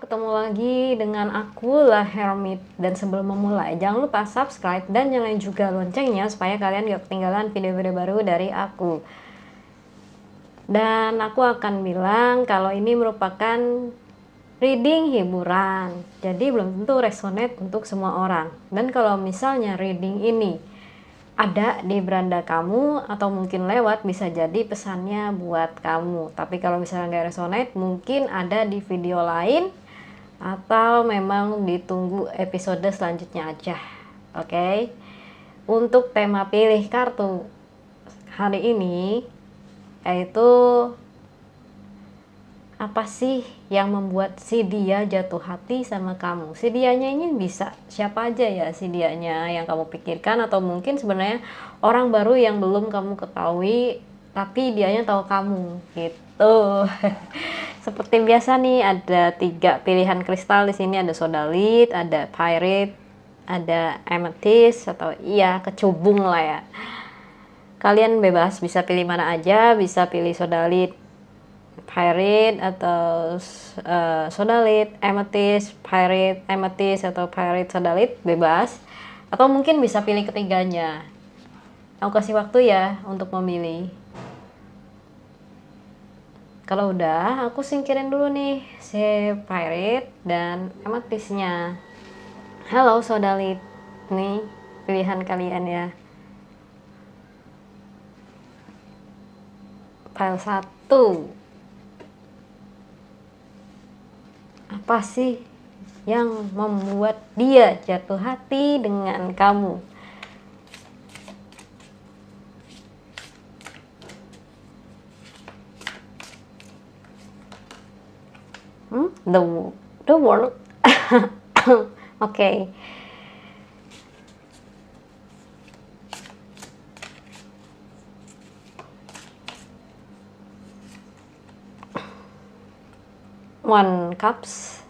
ketemu lagi dengan aku La Hermit. Dan sebelum memulai, jangan lupa subscribe dan nyalain juga loncengnya supaya kalian gak ketinggalan video-video baru dari aku. Dan aku akan bilang kalau ini merupakan reading hiburan, jadi belum tentu resonate untuk semua orang. Dan kalau misalnya reading ini ada di beranda kamu atau mungkin lewat, bisa jadi pesannya buat kamu. Tapi kalau misalnya nggak resonate, mungkin ada di video lain atau memang ditunggu episode selanjutnya aja. Oke. Untuk tema pilih kartu hari ini yaitu apa sih yang membuat si dia jatuh hati sama kamu? Si dianya ini bisa siapa aja ya, si dianya yang kamu pikirkan, atau mungkin sebenarnya orang baru yang belum kamu ketahui tapi dianya tahu kamu gitu. Seperti biasa nih, ada 3 pilihan kristal di sini, ada sodalite, ada pyrite, ada amethyst atau iya kecubung lah ya. Kalian bebas bisa pilih mana aja, bisa pilih sodalite, pyrite atau sodalite, amethyst, pyrite, amethyst atau pyrite, sodalite, bebas. Atau mungkin bisa pilih ketiganya. Aku kasih waktu ya untuk memilih. Kalau udah, aku singkirin dulu nih si pyrite dan amethystnya. Halo sodalite, nih pilihan kalian ya. File 1. Apa sih yang membuat dia jatuh hati dengan kamu? The world. Oke. One cups.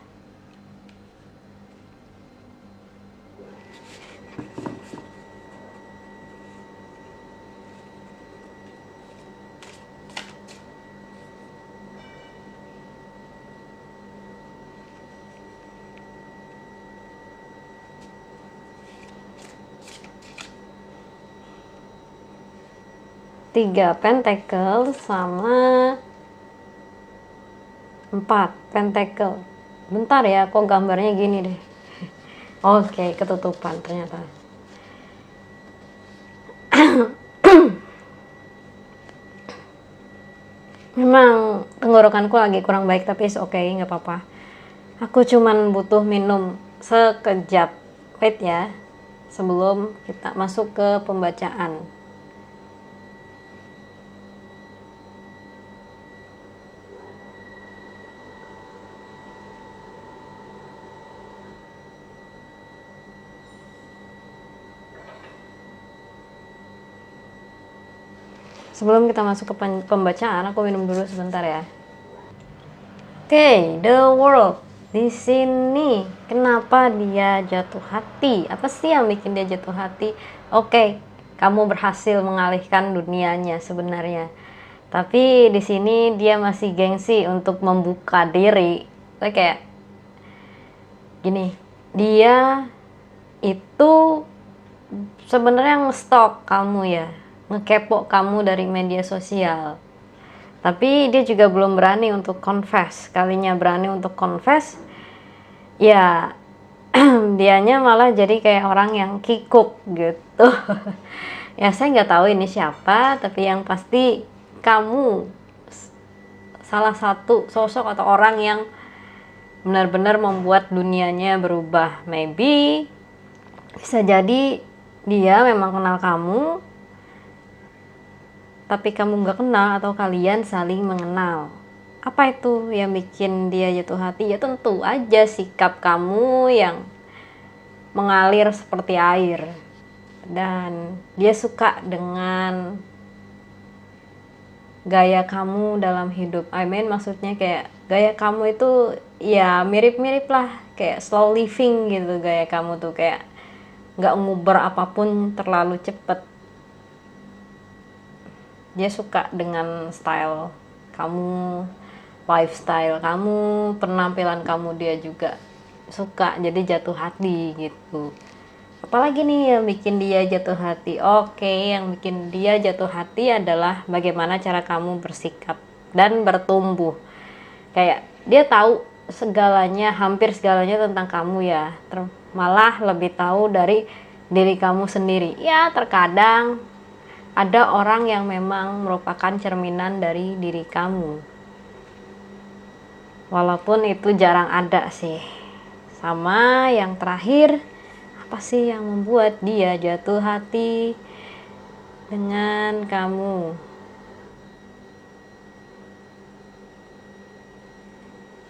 Tiga pentacle sama 4 pentacle. Bentar ya, kok gambarnya gini deh. Oke, ketutupan ternyata. Memang tenggorokanku lagi kurang baik, tapi oke, nggak apa-apa. Aku cuman butuh minum sekejap. Wait ya, sebelum kita masuk ke pembacaan. Sebelum kita masuk ke pembacaan, aku minum dulu sebentar ya. Oke, the world. Di sini kenapa dia jatuh hati? Apa sih yang bikin dia jatuh hati? Oke, kamu berhasil mengalihkan dunianya sebenarnya. Tapi di sini dia masih gengsi untuk membuka diri. Kayak gini, dia itu sebenarnya nge-stalk kamu ya, ngekepo kamu dari media sosial. Tapi dia juga belum berani untuk confess. Kalinya berani untuk confess, ya dianya malah jadi kayak orang yang kikuk gitu. Ya saya nggak tahu ini siapa, tapi yang pasti kamu salah satu sosok atau orang yang benar-benar membuat dunianya berubah. Maybe bisa jadi dia memang kenal kamu, tapi kamu nggak kenal, atau kalian saling mengenal. Apa itu yang bikin dia jatuh hati? Ya tentu aja sikap kamu yang mengalir seperti air. Dan dia suka dengan gaya kamu dalam hidup. Maksudnya kayak gaya kamu itu ya mirip-mirip lah, kayak slow living gitu. Gaya kamu tuh kayak nggak nguber apapun terlalu cepet. Dia suka dengan style kamu, lifestyle kamu, penampilan kamu dia juga suka, jadi jatuh hati gitu. Apalagi nih yang bikin dia jatuh hati? Oke, yang bikin dia jatuh hati adalah bagaimana cara kamu bersikap dan bertumbuh. Kayak dia tahu segalanya, hampir segalanya tentang kamu ya, malah lebih tahu dari diri kamu sendiri. Ya, terkadang ada orang yang memang merupakan cerminan dari diri kamu, walaupun itu jarang ada sih. Sama yang terakhir, apa sih yang membuat dia jatuh hati dengan kamu?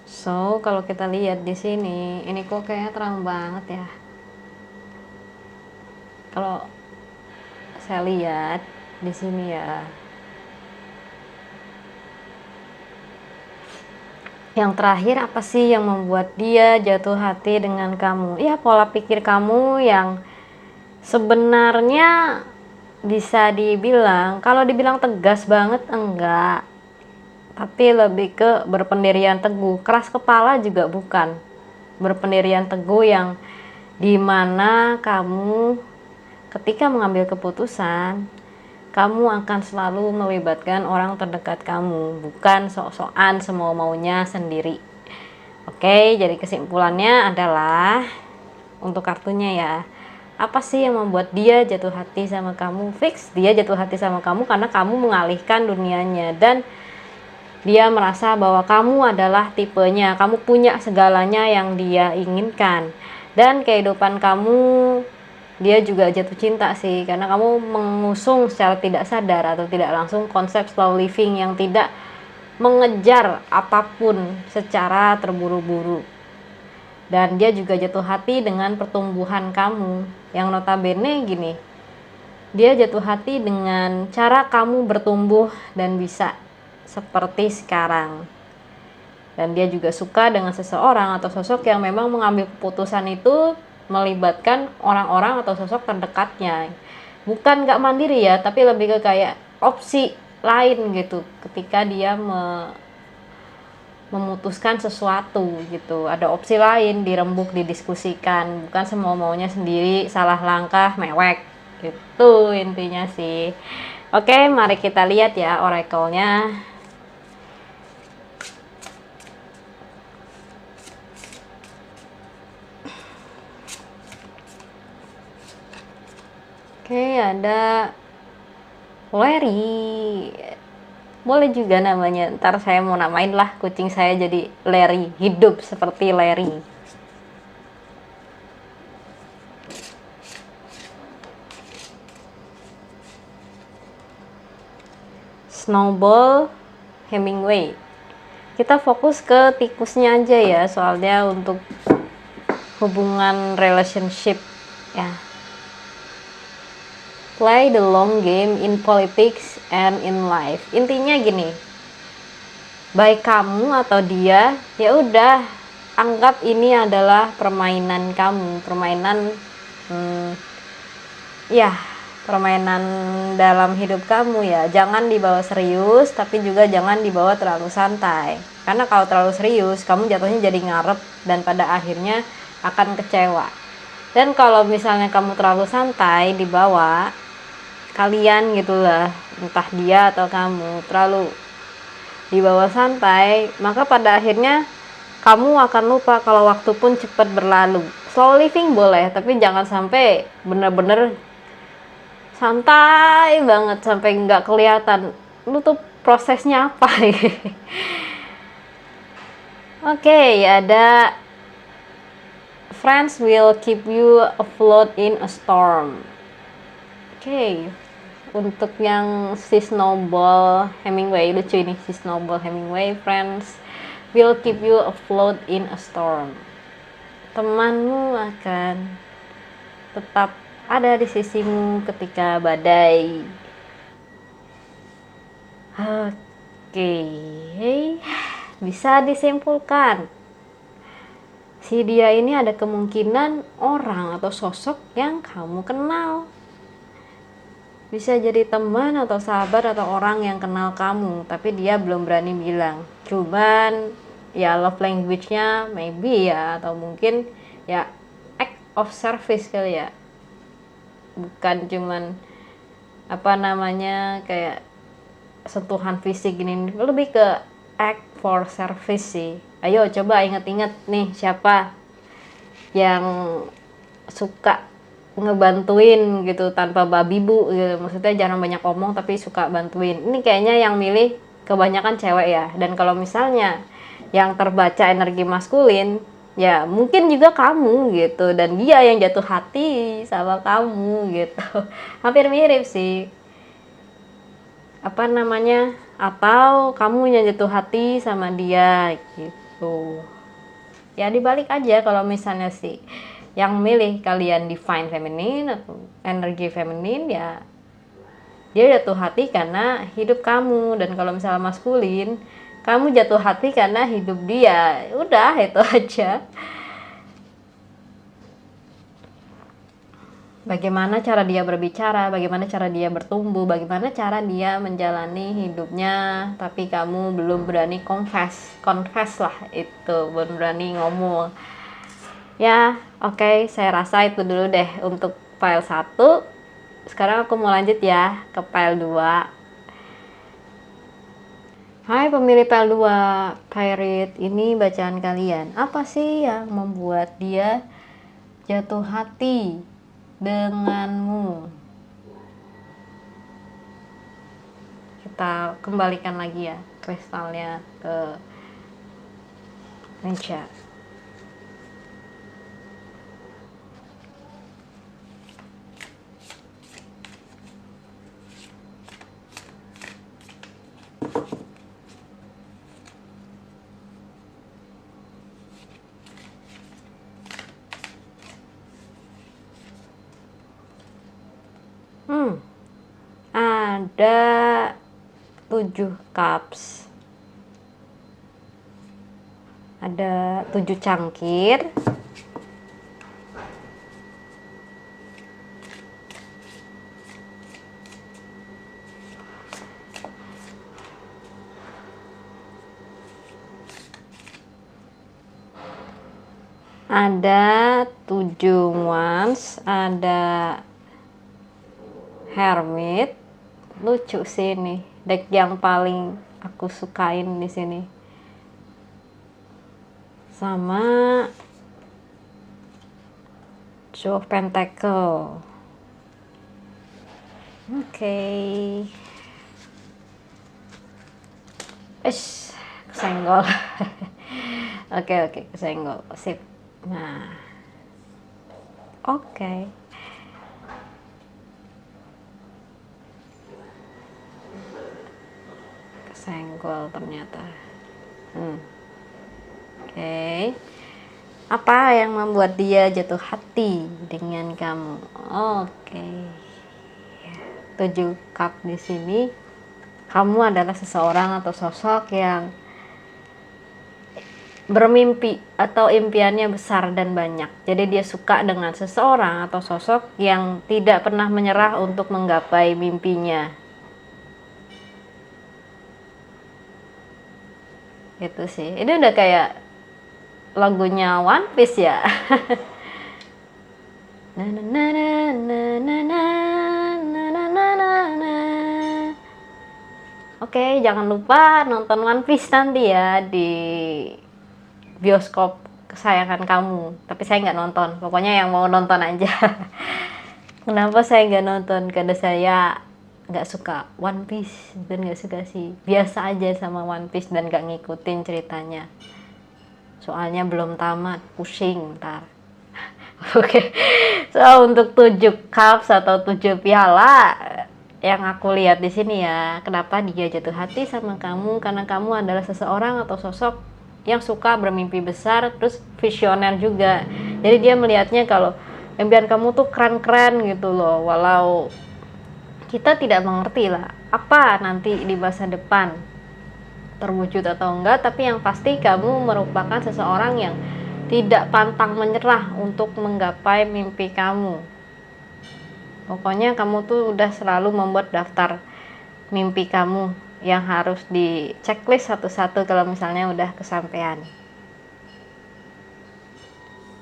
So, kalau kita lihat di sini, ini kok kayaknya terang banget ya. Kalau saya lihat di sini ya, yang terakhir apa sih yang membuat dia jatuh hati dengan kamu? Ya, pola pikir kamu yang sebenarnya bisa dibilang, kalau dibilang tegas banget enggak, tapi lebih ke berpendirian teguh. Keras kepala juga bukan. Berpendirian teguh yang dimana kamu ketika mengambil keputusan, kamu akan selalu melibatkan orang terdekat kamu, bukan sok-sokan semau-maunya sendiri. Oke, jadi kesimpulannya adalah untuk kartunya ya, apa sih yang membuat dia jatuh hati sama kamu? Fix dia jatuh hati sama kamu karena kamu mengalihkan dunianya, dan dia merasa bahwa kamu adalah tipenya, kamu punya segalanya yang dia inginkan. Dan kehidupan kamu, dia juga jatuh cinta sih, karena kamu mengusung secara tidak sadar atau tidak langsung konsep slow living yang tidak mengejar apapun secara terburu-buru. Dan dia juga jatuh hati dengan pertumbuhan kamu, yang notabene gini, dia jatuh hati dengan cara kamu bertumbuh dan bisa seperti sekarang. Dan dia juga suka dengan seseorang atau sosok yang memang mengambil keputusan itu melibatkan orang-orang atau sosok terdekatnya. Bukan gak mandiri ya, tapi lebih ke kayak opsi lain gitu ketika dia memutuskan sesuatu gitu. Ada opsi lain, dirembuk, didiskusikan, bukan semau maunya sendiri, salah langkah, mewek gitu intinya sih. Oke, mari kita lihat ya oracle-nya. Oke, ada Larry. Boleh juga namanya, ntar saya mau namain lah kucing saya jadi Larry, hidup seperti Larry. Snowball Hemingway. Kita fokus ke tikusnya aja ya, soalnya untuk hubungan relationship ya. Play the long game in politics and in life. Intinya gini, baik kamu atau dia, ya udah anggap ini adalah permainan kamu, permainan ya, permainan dalam hidup kamu ya. Jangan dibawa serius, tapi juga jangan dibawa terlalu santai. Karena kalau terlalu serius, kamu jatuhnya jadi ngarep dan pada akhirnya akan kecewa. Dan kalau misalnya kamu terlalu santai dibawa, kalian gitulah, entah dia atau kamu terlalu dibawa santai, maka pada akhirnya kamu akan lupa kalau waktu pun cepat berlalu. Slow living boleh, tapi jangan sampai bener-bener santai banget sampai nggak kelihatan lu tuh prosesnya apa. Oke, ada friends will keep you afloat in a storm. Oke, untuk yang si Snowball Hemingway, lucu ini, si Snowball Hemingway, friends will keep you afloat in a storm. Temanmu akan tetap ada di sisimu ketika badai. Oke, bisa disimpulkan, si dia ini ada kemungkinan orang atau sosok yang kamu kenal. Bisa jadi teman atau sahabat atau orang yang kenal kamu, tapi dia belum berani bilang. Cuman ya love language-nya maybe ya, atau mungkin ya act of service kali ya. Bukan cuman apa namanya kayak sentuhan fisik gini, lebih ke act for service sih. Ayo coba inget-inget nih siapa yang suka ngebantuin gitu tanpa babi bu gitu. Maksudnya jangan banyak omong tapi suka bantuin. Ini kayaknya yang milih kebanyakan cewek ya. Dan kalau misalnya yang terbaca energi maskulin, ya mungkin juga kamu gitu, dan dia yang jatuh hati sama kamu gitu. Hampir mirip sih, apa namanya, atau kamu yang jatuh hati sama dia gitu. Ya dibalik aja, kalau misalnya sih yang milih kalian divine feminine atau energi feminin, ya dia jatuh hati karena hidup kamu. Dan kalau misalnya maskulin, kamu jatuh hati karena hidup dia. Udah itu aja. Bagaimana cara dia berbicara, bagaimana cara dia bertumbuh, bagaimana cara dia menjalani hidupnya, tapi kamu belum berani confess lah, itu belum berani ngomong. Ya, oke, saya rasa itu dulu deh untuk file 1. Sekarang aku mau lanjut ya ke file 2. Hai pemilih file 2, Pirate, ini bacaan kalian. Apa sih yang membuat dia jatuh hati denganmu? Kita kembalikan lagi ya kristalnya ke meja. Ada 7 cups, ada 7 cangkir, ada 7 wands, ada hermit. Lucu sih ini, deck yang paling aku sukain di sini. Sama Two of Pentacle. Oke. Kesenggol. Oke, kesenggol. Sip. Nah. Oke. Kesenggol ternyata. Oke. Apa yang membuat dia jatuh hati dengan kamu? Oke. 7 cup di sini. Kamu adalah seseorang atau sosok yang bermimpi atau impiannya besar dan banyak. Jadi dia suka dengan seseorang atau sosok yang tidak pernah menyerah untuk menggapai mimpinya. Gitu sih. Ini udah kayak lagunya One Piece ya. Na na na na na na na na na na. Oke, jangan lupa nonton One Piece nanti ya di bioskop kesayangan kamu. Tapi saya nggak nonton. Pokoknya yang mau nonton aja. Kenapa saya nggak nonton? Karena saya nggak suka One Piece, dan nggak suka sih, biasa aja sama One Piece dan nggak ngikutin ceritanya. Soalnya belum tamat, pusing ntar. Oke. So untuk 7 cups atau 7 piala yang aku lihat di sini ya, kenapa dia jatuh hati sama kamu? Karena kamu adalah seseorang atau sosok yang suka bermimpi besar, terus visioner juga. Jadi dia melihatnya kalau impian kamu tuh keren-keren gitu loh. Walau kita tidak mengerti lah apa nanti di masa depan terwujud atau enggak, tapi yang pasti kamu merupakan seseorang yang tidak pantang menyerah untuk menggapai mimpi kamu. Pokoknya kamu tuh udah selalu membuat daftar mimpi kamu yang harus di checklist satu-satu kalau misalnya udah kesampaian.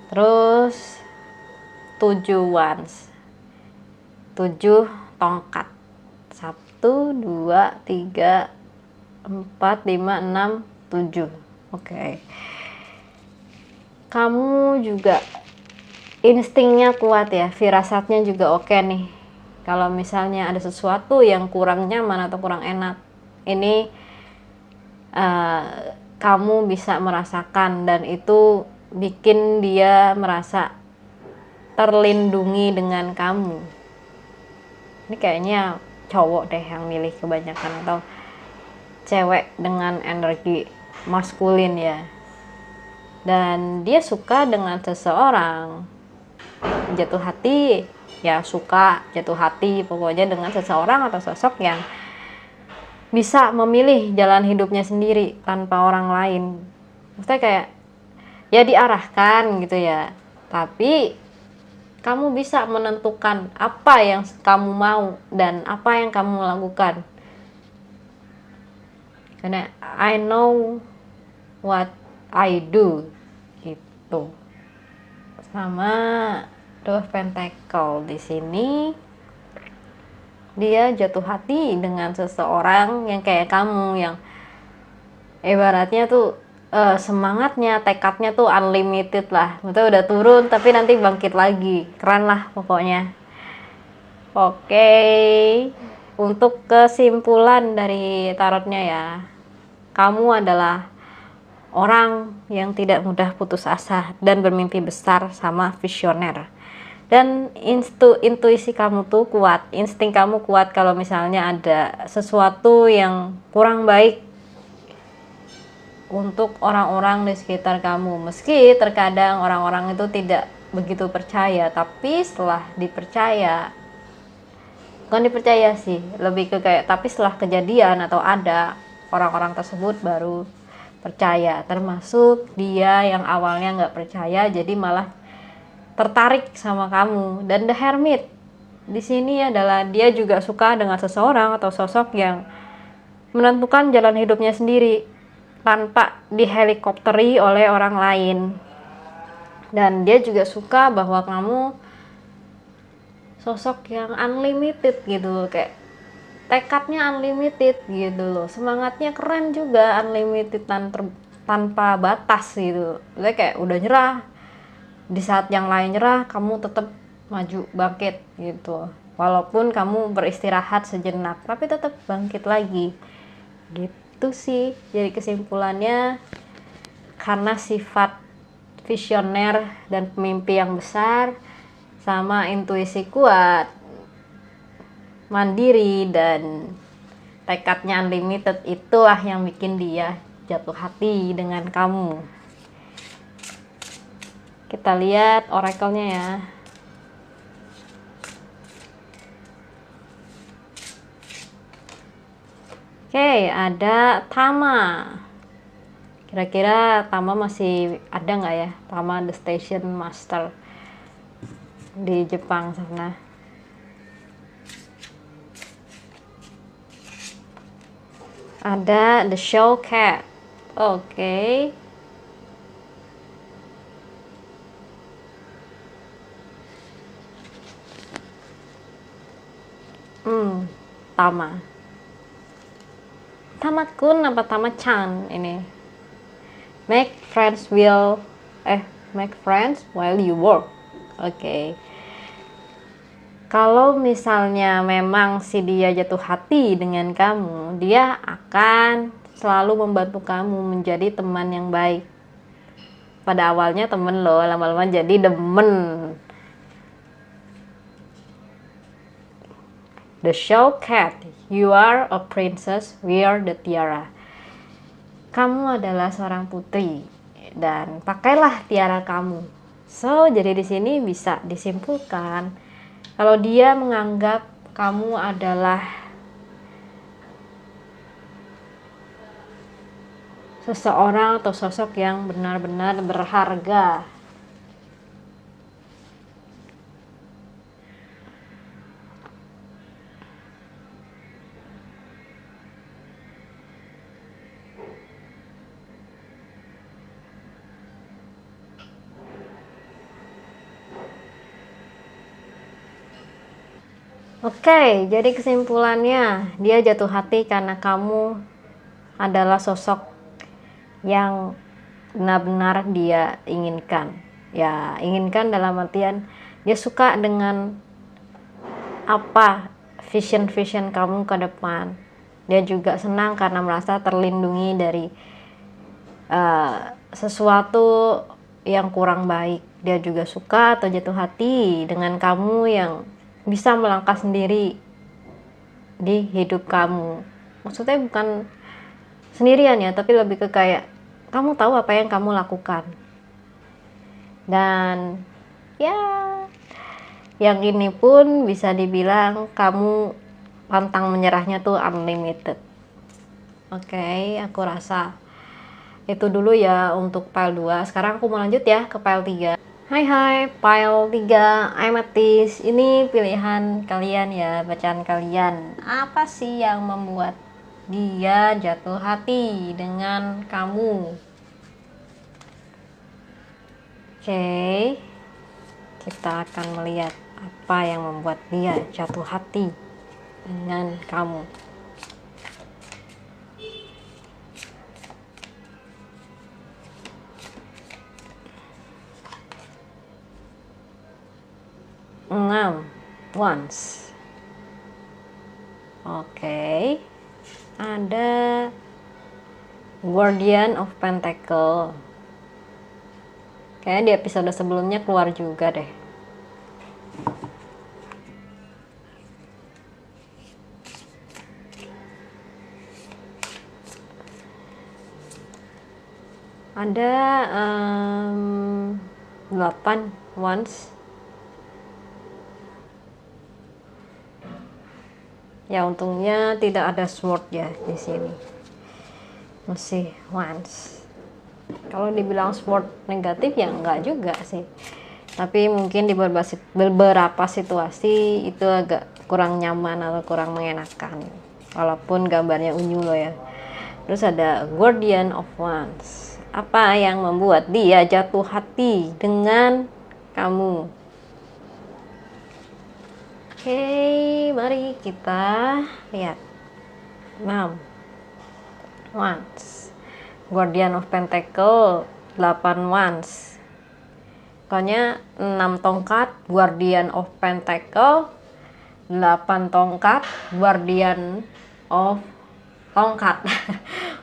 Terus 7 wands, 7 tongkat, 1, 2, 3, 4, 5, 6, 7. Oke. Kamu juga instingnya kuat ya, firasatnya juga oke nih. Kalau misalnya ada sesuatu yang kurang nyaman atau kurang enak, ini kamu bisa merasakan, dan itu bikin dia merasa terlindungi dengan kamu. Ini kayaknya cowok deh yang milih kebanyakan, atau cewek dengan energi maskulin ya. Dan dia suka dengan seseorang, jatuh hati ya, suka jatuh hati pokoknya dengan seseorang atau sosok yang bisa memilih jalan hidupnya sendiri tanpa orang lain. Maksudnya kayak ya diarahkan gitu ya, tapi kamu bisa menentukan apa yang kamu mau dan apa yang kamu lakukan. Karena I know what I do gitu. Sama Two of Pentacle di sini, dia jatuh hati dengan seseorang yang kayak kamu, yang ibaratnya tuh semangatnya, tekadnya tuh unlimited lah. Betul, udah turun tapi nanti bangkit lagi, keren lah pokoknya. Oke, untuk kesimpulan dari tarotnya ya, kamu adalah orang yang tidak mudah putus asa dan bermimpi besar sama visioner. Dan intuisi kamu tuh kuat, insting kamu kuat kalau misalnya ada sesuatu yang kurang baik untuk orang-orang di sekitar kamu. Meski terkadang orang-orang itu tidak begitu percaya, tapi setelah dipercaya, bukan dipercaya sih, lebih ke kayak tapi setelah kejadian atau ada, orang-orang tersebut baru percaya. Termasuk dia yang awalnya nggak percaya, jadi malah tertarik sama kamu. Dan The Hermit di sini adalah dia juga suka dengan seseorang atau sosok yang menentukan jalan hidupnya sendiri tanpa dihelikopteri oleh orang lain. Dan dia juga suka bahwa kamu sosok yang unlimited gitu, kayak tekadnya unlimited gitu loh, semangatnya keren juga, unlimited tanpa batas gitu. Jadi kayak udah nyerah, di saat yang lain nyerah, kamu tetap maju bangkit gitu. Walaupun kamu beristirahat sejenak, tapi tetap bangkit lagi. Gitu sih. Jadi kesimpulannya, karena sifat visioner dan pemimpi yang besar, sama intuisi kuat, mandiri, dan tekadnya unlimited, itulah yang bikin dia jatuh hati dengan kamu. Kita lihat oracle-nya ya. Oke, ada Tama. Kira-kira Tama masih ada nggak ya? Tama the Station Master di Jepang sana. Ada The Show Cat. Oke. Tama. Tama-kun apa Tama-chan ini? Make friends while you work. Oke. Kalau misalnya memang si dia jatuh hati dengan kamu, dia akan selalu membantu kamu menjadi teman yang baik. Pada awalnya temen loh, lama-lama jadi demen. The Show Cat, you are a princess, wear the tiara. Kamu adalah seorang putri dan pakailah tiara kamu. So, jadi di sini bisa disimpulkan kalau dia menganggap kamu adalah seseorang atau sosok yang benar-benar berharga. Oke, jadi kesimpulannya dia jatuh hati karena kamu adalah sosok yang benar-benar dia inginkan. Ya, inginkan dalam artian dia suka dengan apa vision kamu ke depan. Dia juga senang karena merasa terlindungi dari sesuatu yang kurang baik. Dia juga suka atau jatuh hati dengan kamu yang bisa melangkah sendiri di hidup kamu. Maksudnya bukan sendirian ya, tapi lebih ke kayak kamu tahu apa yang kamu lakukan. Dan ya, yang ini pun bisa dibilang kamu pantang menyerahnya tuh unlimited. Oke, aku rasa itu dulu ya untuk file 2. Sekarang aku mau lanjut ya ke file 3. Hai, file 3 Amethyst. Ini pilihan kalian ya, bacaan kalian. Apa sih yang membuat dia jatuh hati dengan kamu? Oke, kita akan melihat apa yang membuat dia jatuh hati dengan kamu. Once. Oke, ada Guardian of Pentacle. Kayaknya di episode sebelumnya keluar juga deh. Ada 8 once. Ya untungnya tidak ada sword ya di sini. Masih once. Kalau dibilang sword negatif ya enggak juga sih. Tapi mungkin di beberapa situasi itu agak kurang nyaman atau kurang mengenakan. Walaupun gambarnya unyu loh ya. Terus ada Guardian of Wands. Apa yang membuat dia jatuh hati dengan kamu? Oke, mari kita lihat. 6 Wands. Guardian of Pentacle 8 Wands. Pokoknya 6 tongkat Guardian of Pentacle, 8 tongkat Guardian of tongkat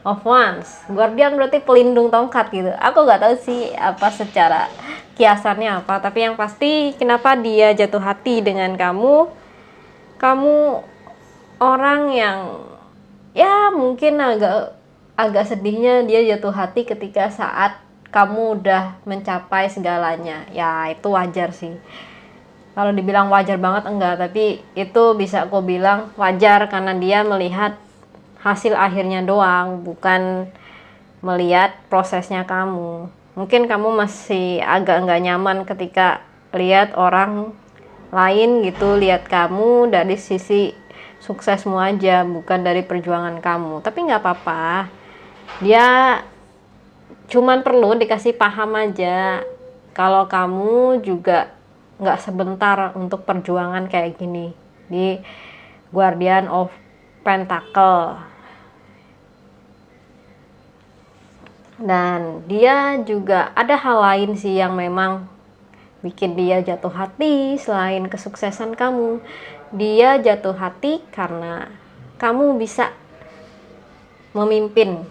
of Wands. Guardian berarti pelindung tongkat gitu. Aku nggak tahu sih apa secara kiasannya apa, tapi yang pasti kenapa dia jatuh hati dengan kamu orang yang ya mungkin agak sedihnya dia jatuh hati ketika saat kamu udah mencapai segalanya. Ya itu wajar sih. Kalau dibilang wajar banget enggak, tapi itu bisa aku bilang wajar karena dia melihat hasil akhirnya doang, bukan melihat prosesnya kamu. Mungkin kamu masih agak nggak nyaman ketika lihat orang lain gitu, lihat kamu dari sisi suksesmu aja, bukan dari perjuangan kamu. Tapi nggak apa-apa, dia cuman perlu dikasih paham aja kalau kamu juga nggak sebentar untuk perjuangan kayak gini di Guardian of Pentacle. Dan dia juga ada hal lain sih yang memang bikin dia jatuh hati selain kesuksesan kamu. Dia jatuh hati karena kamu bisa memimpin.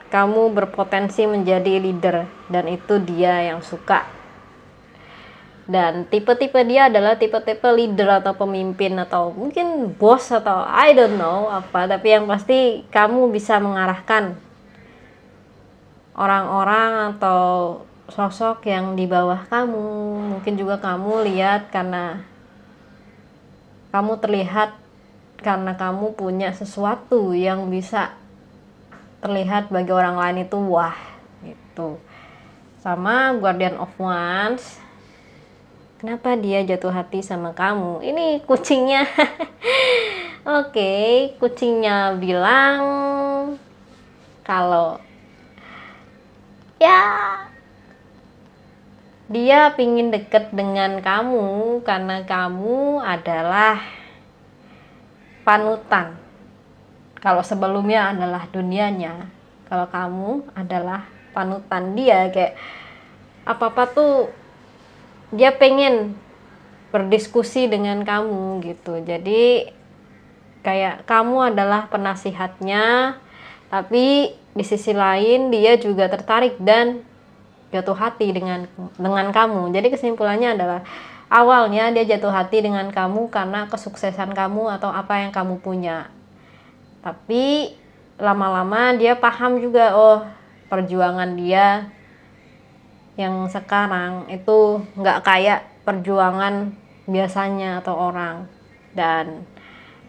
Kamu berpotensi menjadi leader dan itu dia yang suka. Dan tipe-tipe dia adalah tipe-tipe leader atau pemimpin atau mungkin bos atau I don't know apa, tapi yang pasti kamu bisa mengarahkan orang-orang atau sosok yang di bawah kamu. Mungkin juga kamu lihat karena kamu terlihat karena kamu punya sesuatu yang bisa terlihat bagi orang lain itu wah gitu. Sama Guardian of Wands. Kenapa dia jatuh hati sama kamu? Ini kucingnya. Oke, kucingnya bilang kalau ya Dia pingin deket dengan kamu karena kamu adalah panutan. Kalau sebelumnya adalah dunianya, kalau kamu adalah panutan dia. Kayak apa-apa tuh dia pengen berdiskusi dengan kamu gitu. Jadi kayak kamu adalah penasihatnya, tapi di sisi lain dia juga tertarik dan jatuh hati dengan kamu. Jadi kesimpulannya adalah awalnya dia jatuh hati dengan kamu karena kesuksesan kamu atau apa yang kamu punya. Tapi lama-lama dia paham juga, oh perjuangan dia yang sekarang itu nggak kayak perjuangan biasanya atau orang. Dan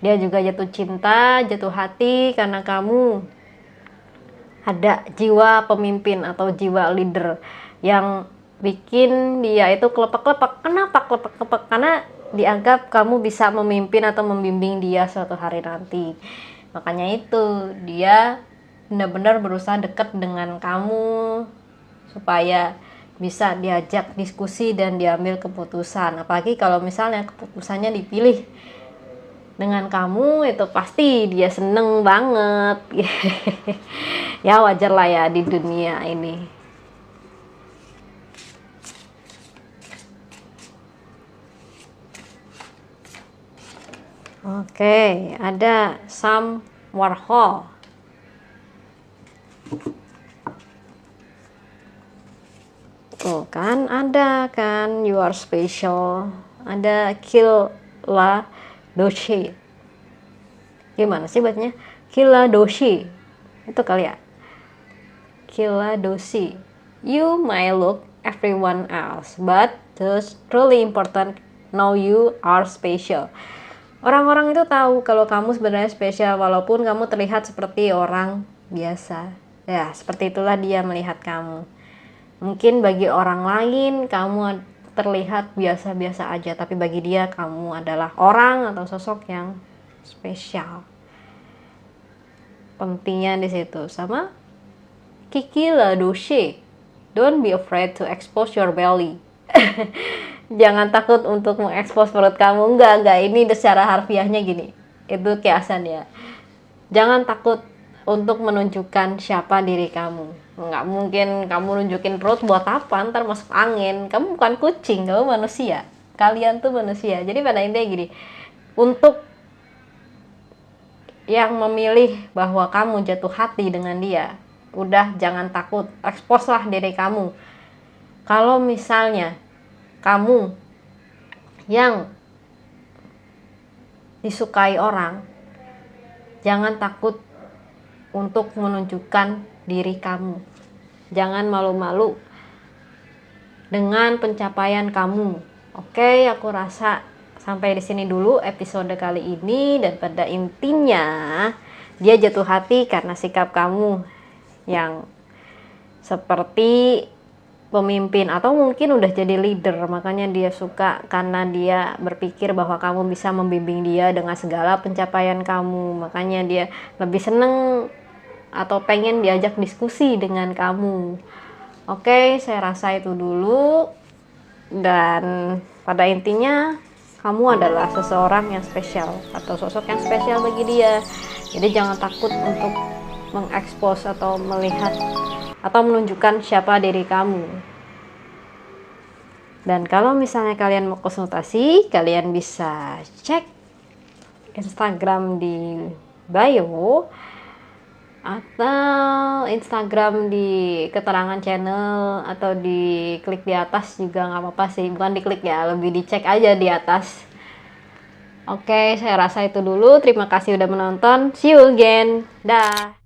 dia juga jatuh cinta, jatuh hati karena kamu ada jiwa pemimpin atau jiwa leader yang bikin dia itu kelepek-kelepek. Kenapa kelepek-kelepek? Karena dianggap kamu bisa memimpin atau membimbing dia suatu hari nanti. Makanya itu dia benar-benar berusaha dekat dengan kamu supaya bisa diajak diskusi dan diambil keputusan. Apalagi kalau misalnya keputusannya dipilih dengan kamu, itu pasti dia seneng banget. Ya wajar lah ya di dunia ini. Oke, ada Sam Warhol. Tuh kan ada kan You Are Special. Ada Killa Doshi. Gimana sih bacanya? Killa Doshi. Itu kali ya. Killa Doshi. You might look everyone else, but it's truly important know you are special. Orang-orang itu tahu kalau kamu sebenarnya spesial walaupun kamu terlihat seperti orang biasa. Ya, seperti itulah dia melihat kamu. Mungkin bagi orang lain kamu terlihat biasa-biasa aja, tapi bagi dia kamu adalah orang atau sosok yang spesial. Pentingnya di situ. Sama Killa Doshi. Don't be afraid to expose your belly. Jangan takut untuk mengekspos perut kamu. Enggak, ini secara harfiahnya gini. Itu kiasan ya. Jangan takut untuk menunjukkan siapa diri kamu. Nggak mungkin kamu nunjukin perut buat apa, ntar masuk angin. Kamu bukan kucing, kamu manusia. Kalian tuh manusia. Jadi pada intinya gini, untuk yang memilih bahwa kamu jatuh hati dengan dia, udah jangan takut, eksposlah diri kamu. Kalau misalnya kamu yang disukai orang, jangan takut untuk menunjukkan diri kamu. Jangan malu-malu dengan pencapaian kamu. Oke, aku rasa sampai di sini dulu episode kali ini, dan pada intinya dia jatuh hati karena sikap kamu yang seperti pemimpin atau mungkin udah jadi leader. Makanya dia suka karena dia berpikir bahwa kamu bisa membimbing dia dengan segala pencapaian kamu. Makanya dia lebih seneng atau pengen diajak diskusi dengan kamu. Oke, saya rasa itu dulu. Dan pada intinya kamu adalah seseorang yang spesial atau sosok yang spesial bagi dia. Jadi jangan takut untuk mengekspos atau melihat atau menunjukkan siapa diri kamu. Dan kalau misalnya kalian mau konsultasi, kalian bisa cek Instagram di bio atau Instagram di keterangan channel, atau diklik di atas juga nggak apa-apa sih. Bukan diklik ya, lebih dicek aja di atas. Oke, saya rasa itu dulu. Terima kasih udah menonton. See you again. Dah.